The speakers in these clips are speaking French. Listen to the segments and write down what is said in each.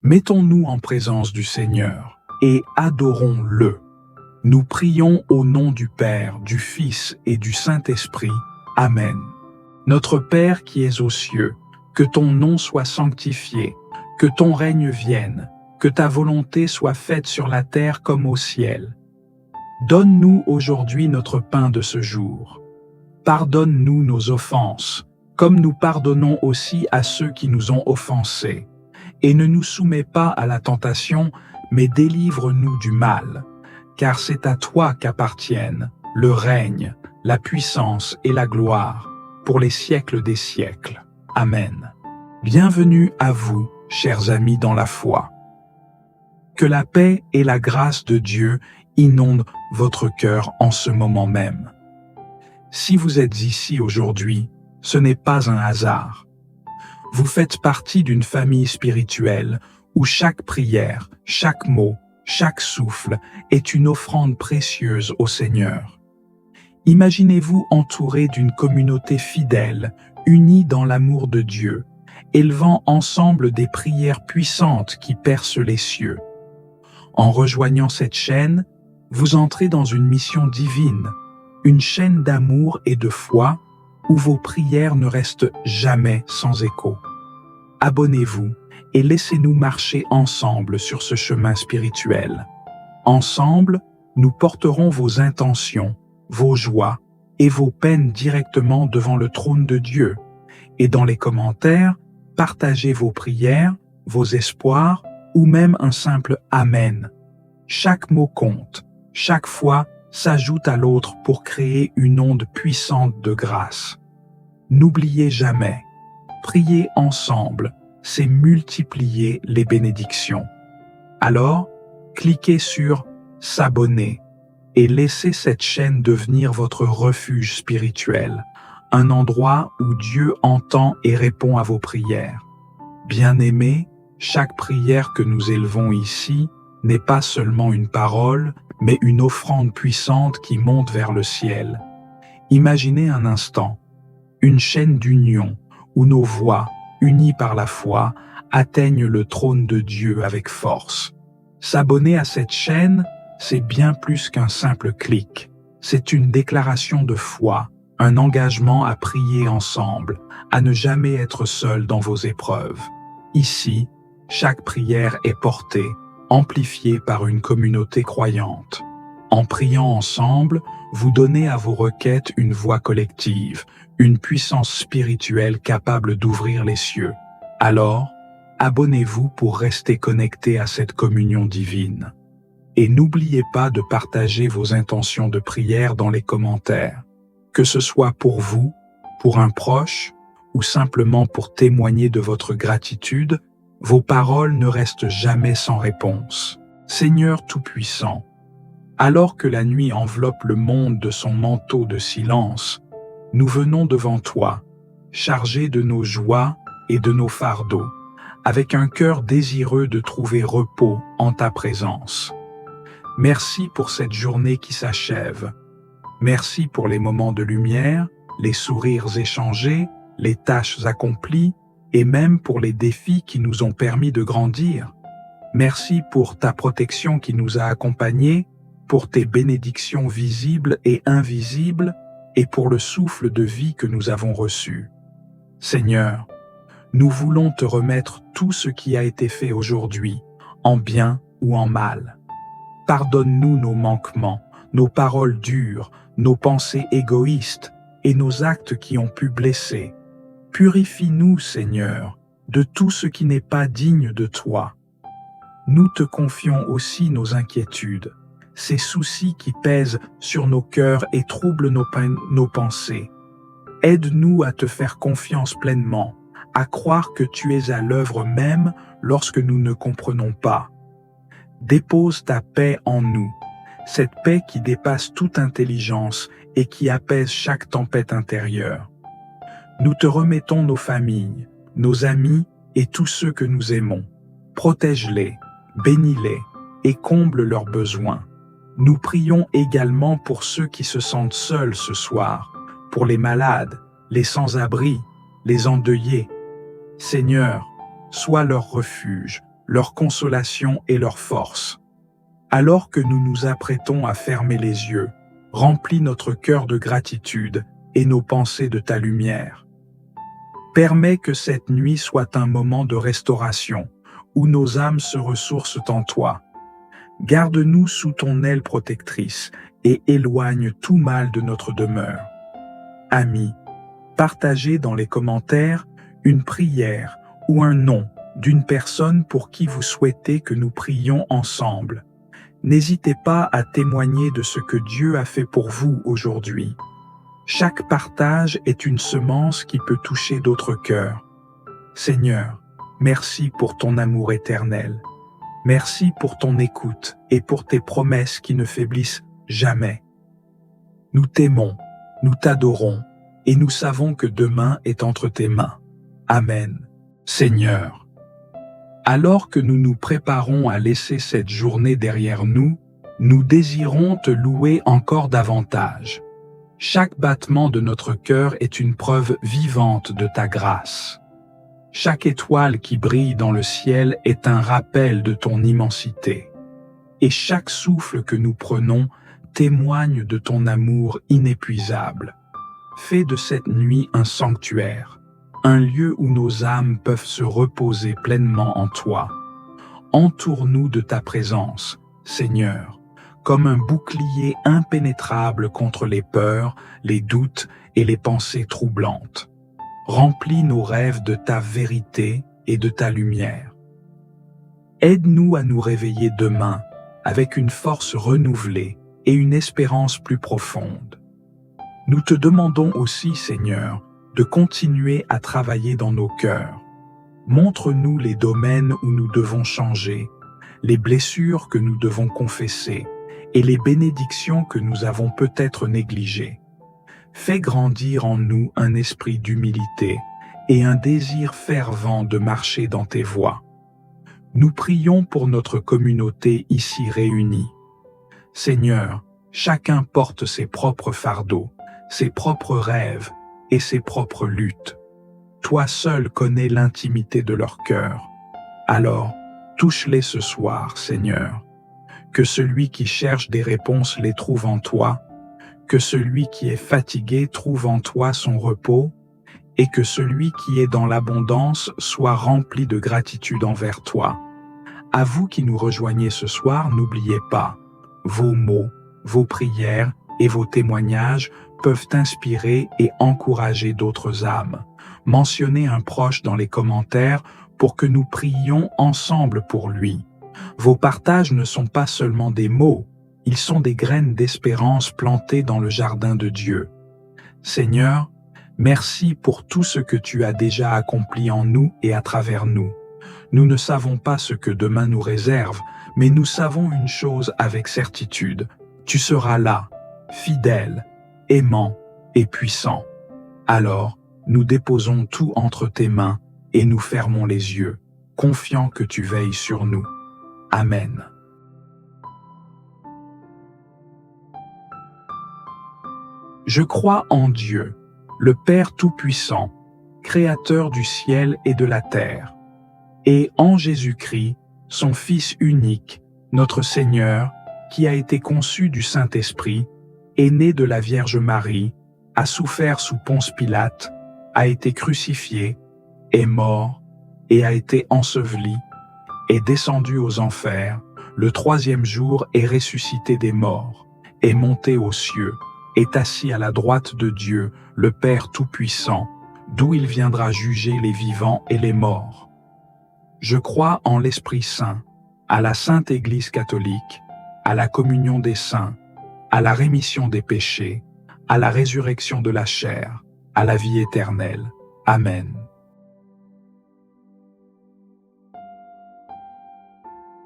Mettons-nous en présence du Seigneur et adorons-le. Nous prions au nom du Père, du Fils et du Saint-Esprit. Amen. Notre Père qui es aux cieux, que ton nom soit sanctifié, que ton règne vienne, que ta volonté soit faite sur la terre comme au ciel. Donne-nous aujourd'hui notre pain de ce jour. Pardonne-nous nos offenses, comme nous pardonnons aussi à ceux qui nous ont offensés. Et ne nous soumets pas à la tentation, mais délivre-nous du mal. Car c'est à toi qu'appartiennent le règne, la puissance et la gloire, pour les siècles des siècles. Amen. Bienvenue à vous, chers amis dans la foi. Que la paix et la grâce de Dieu inondent votre cœur en ce moment même. Si vous êtes ici aujourd'hui, ce n'est pas un hasard. Vous faites partie d'une famille spirituelle où chaque prière, chaque mot, chaque souffle est une offrande précieuse au Seigneur. Imaginez-vous entouré d'une communauté fidèle, unie dans l'amour de Dieu, élevant ensemble des prières puissantes qui percent les cieux. En rejoignant cette chaîne, vous entrez dans une mission divine, une chaîne d'amour et de foi où vos prières ne restent jamais sans écho. Abonnez-vous et laissez-nous marcher ensemble sur ce chemin spirituel. Ensemble, nous porterons vos intentions, vos joies et vos peines directement devant le trône de Dieu. Et dans les commentaires, partagez vos prières, vos espoirs ou même un simple « Amen ». Chaque mot compte, chaque foi s'ajoute à l'autre pour créer une onde puissante de grâce. N'oubliez jamais, prier ensemble, c'est multiplier les bénédictions. Alors, cliquez sur « S'abonner » et laissez cette chaîne devenir votre refuge spirituel, un endroit où Dieu entend et répond à vos prières. Bien-aimés, chaque prière que nous élevons ici n'est pas seulement une parole, mais une offrande puissante qui monte vers le ciel. Imaginez un instant, une chaîne d'union où nos voix, unies par la foi, atteignent le trône de Dieu avec force. S'abonner à cette chaîne, c'est bien plus qu'un simple clic. C'est une déclaration de foi, un engagement à prier ensemble, à ne jamais être seul dans vos épreuves. Ici, chaque prière est portée, amplifiée par une communauté croyante. En priant ensemble, vous donnez à vos requêtes une voix collective, une puissance spirituelle capable d'ouvrir les cieux. Alors, abonnez-vous pour rester connecté à cette communion divine. Et n'oubliez pas de partager vos intentions de prière dans les commentaires, que ce soit pour vous, pour un proche, ou simplement pour témoigner de votre gratitude. Vos paroles ne restent jamais sans réponse. Seigneur Tout-Puissant, alors que la nuit enveloppe le monde de son manteau de silence, nous venons devant toi, chargés de nos joies et de nos fardeaux, avec un cœur désireux de trouver repos en ta présence. Merci pour cette journée qui s'achève. Merci pour les moments de lumière, les sourires échangés, les tâches accomplies, et même pour les défis qui nous ont permis de grandir. Merci pour ta protection qui nous a accompagnés, pour tes bénédictions visibles et invisibles, et pour le souffle de vie que nous avons reçu. Seigneur, nous voulons te remettre tout ce qui a été fait aujourd'hui, en bien ou en mal. Pardonne-nous nos manquements, nos paroles dures, nos pensées égoïstes et nos actes qui ont pu blesser. Purifie-nous, Seigneur, de tout ce qui n'est pas digne de toi. Nous te confions aussi nos inquiétudes, ces soucis qui pèsent sur nos cœurs et troublent nos pensées. Aide-nous à te faire confiance pleinement, à croire que tu es à l'œuvre même lorsque nous ne comprenons pas. Dépose ta paix en nous, cette paix qui dépasse toute intelligence et qui apaise chaque tempête intérieure. Nous te remettons nos familles, nos amis et tous ceux que nous aimons. Protège-les, bénis-les et comble leurs besoins. Nous prions également pour ceux qui se sentent seuls ce soir, pour les malades, les sans-abri, les endeuillés. Seigneur, sois leur refuge, leur consolation et leur force. Alors que nous nous apprêtons à fermer les yeux, remplis notre cœur de gratitude et nos pensées de ta lumière. Permets que cette nuit soit un moment de restauration, où nos âmes se ressourcent en toi. Garde-nous sous ton aile protectrice et éloigne tout mal de notre demeure. Amis, partagez dans les commentaires une prière ou un nom d'une personne pour qui vous souhaitez que nous prions ensemble. N'hésitez pas à témoigner de ce que Dieu a fait pour vous aujourd'hui. Chaque partage est une semence qui peut toucher d'autres cœurs. Seigneur, merci pour ton amour éternel. Merci pour ton écoute et pour tes promesses qui ne faiblissent jamais. Nous t'aimons, nous t'adorons et nous savons que demain est entre tes mains. Amen. Seigneur, alors que nous nous préparons à laisser cette journée derrière nous, nous désirons te louer encore davantage. Chaque battement de notre cœur est une preuve vivante de ta grâce. Chaque étoile qui brille dans le ciel est un rappel de ton immensité. Et chaque souffle que nous prenons témoigne de ton amour inépuisable. Fais de cette nuit un sanctuaire, un lieu où nos âmes peuvent se reposer pleinement en toi. Entoure-nous de ta présence, Seigneur, comme un bouclier impénétrable contre les peurs, les doutes et les pensées troublantes. Remplis nos rêves de ta vérité et de ta lumière. Aide-nous à nous réveiller demain avec une force renouvelée et une espérance plus profonde. Nous te demandons aussi, Seigneur, de continuer à travailler dans nos cœurs. Montre-nous les domaines où nous devons changer, les blessures que nous devons confesser et les bénédictions que nous avons peut-être négligées. Fais grandir en nous un esprit d'humilité et un désir fervent de marcher dans tes voies. Nous prions pour notre communauté ici réunie. Seigneur, chacun porte ses propres fardeaux, ses propres rêves et ses propres luttes. Toi seul connais l'intimité de leur cœur. Alors, touche-les ce soir, Seigneur. Que celui qui cherche des réponses les trouve en toi, que celui qui est fatigué trouve en toi son repos, et que celui qui est dans l'abondance soit rempli de gratitude envers toi. À vous qui nous rejoignez ce soir, n'oubliez pas, vos mots, vos prières et vos témoignages peuvent inspirer et encourager d'autres âmes. Mentionnez un proche dans les commentaires pour que nous prions ensemble pour lui. Vos partages ne sont pas seulement des mots, ils sont des graines d'espérance plantées dans le jardin de Dieu. Seigneur, merci pour tout ce que tu as déjà accompli en nous et à travers nous. Nous ne savons pas ce que demain nous réserve, mais nous savons une chose avec certitude. Tu seras là, fidèle, aimant et puissant. Alors, nous déposons tout entre tes mains et nous fermons les yeux, confiants que tu veilles sur nous. Amen. Je crois en Dieu, le Père Tout-Puissant, Créateur du ciel et de la terre, et en Jésus-Christ, son Fils unique, notre Seigneur, qui a été conçu du Saint-Esprit, est né de la Vierge Marie, a souffert sous Ponce Pilate, a été crucifié, est mort et a été enseveli, est descendu aux enfers, le troisième jour est ressuscité des morts, est monté aux cieux, est assis à la droite de Dieu, le Père Tout-Puissant, d'où il viendra juger les vivants et les morts. Je crois en l'Esprit Saint, à la Sainte Église catholique, à la communion des saints, à la rémission des péchés, à la résurrection de la chair, à la vie éternelle. Amen.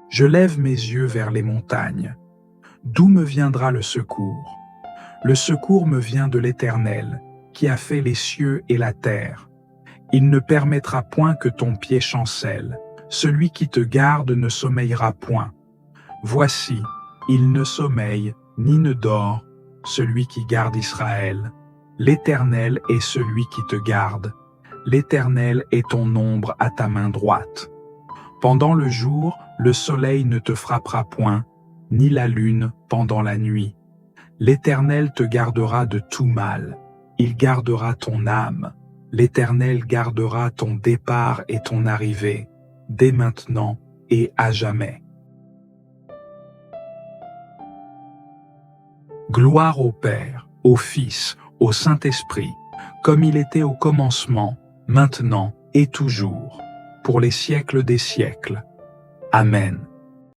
Je lève mes yeux vers les montagnes. D'où me viendra le secours? Le secours me vient de l'Éternel, qui a fait les cieux et la terre. Il ne permettra point que ton pied chancelle. Celui qui te garde ne sommeillera point. Voici, il ne sommeille ni ne dort, celui qui garde Israël. L'Éternel est celui qui te garde. L'Éternel est ton ombre à ta main droite. Pendant le jour, le soleil ne te frappera point, ni la lune pendant la nuit. L'Éternel te gardera de tout mal. Il gardera ton âme. L'Éternel gardera ton départ et ton arrivée, dès maintenant et à jamais. Gloire au Père, au Fils, au Saint-Esprit, comme il était au commencement, maintenant et toujours, pour les siècles des siècles. Amen.